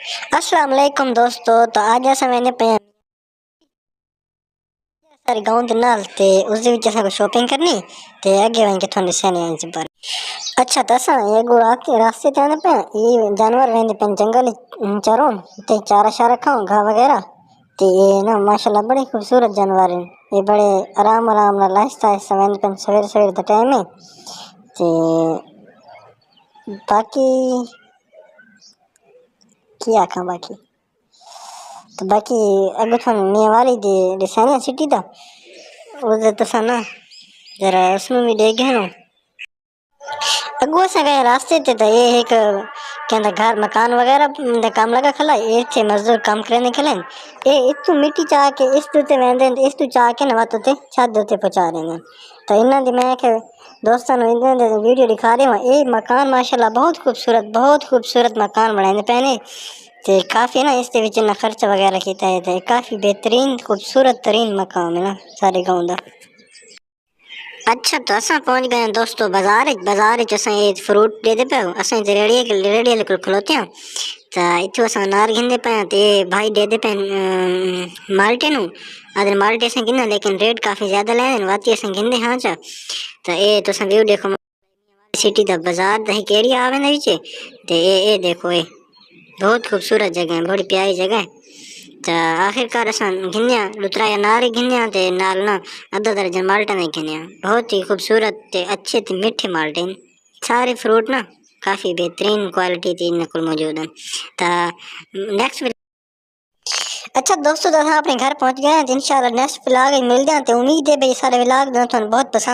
السلام علیکم دوستو، تو آج ایسا میں نے سارے گاؤں دے نال تے اس دے وچ اساں شاپنگ کرنی تے اگے وہیں کے تھوڑے سیانے آئیں پر اچھا تساں یہ گوڑا کے راستے تے آنے پہ یہ جانور رہندے پن جنگل چاروں تے چارہ شارہ کھاؤ گھا وغیرہ تے یہ نا ماشاءاللہ بڑے خوبصورت جانور ہیں۔ یہ بڑے آرام نال آہستہ آہستہ ویندے پن سویر دا ٹائم ہے تے باقی کی آکھاں باقی اگو تھوڑا میاں والی دی ڈسائنر سٹی دا اس دے تساں نا ذرا اس میں بھی دے گئے نا اگو اساں گئے راستے تے تا یہ ایک کہندا گھر مکان وغیرہ دا کام لگا کھلا یہ تے مزدور کام کرنے کھلیں یہ اتو مٹی چاہ کے اس تے ویندے اس تو چاہ کے نہ تے چھت تے پہنچا رہے ہیں۔ تو انہاں دی میں کہ دوستاں نوں انہاں دے ویڈیو دکھا رہے ہوں یہ مکان ماشاءاللہ بہت خوبصورت مکان بنائے پے نے تے کافی نا اس دے وچ نہ خرچ وغیرہ کیتا ہے تے کافی بہترین خوبصورت ترین مقام ہے نا سارے گاؤں دا۔ اچھا تو اساں پہنچ گئے ہیں دوستو بازار اساں یہ فروٹ دے دے پے اساں ریڑی کو کھلوتے ہیں تا اتھو اساں انار گھندے پے تے بھائی دے دے پے مالٹے نوں ادھر مالٹے اساں گھندے لیکن ریٹ کافی زیادہ لے واتی اساں گھندے ہاں چا تا اے تساں ویو دیکھو سٹی دا بازار دا ایک ایریا آوے نا وچ تے اے دیکھو اے بہت خوبصورت جگہ ہے، بڑی پیاری جگہ ہے۔ تا آخر کار اساں گھنیا لترا انار گھنیا تے نال نا ادھا درجن مالٹا نہیں گھنیا بہت ہی خوبصورت تے اچھے تے میٹھے مالٹے سارے فروٹ نا کافی بہترین کوالٹی تے ان کو موجود ہیں۔ تا نیکسٹ اچھا دوستو تو اپنے گھر پہنچ گئے ہیں، انشاءاللہ نیکسٹ ولاگ مل جاتے، امید ہے بھائی سارے ولاگ تھانوں بہت پسند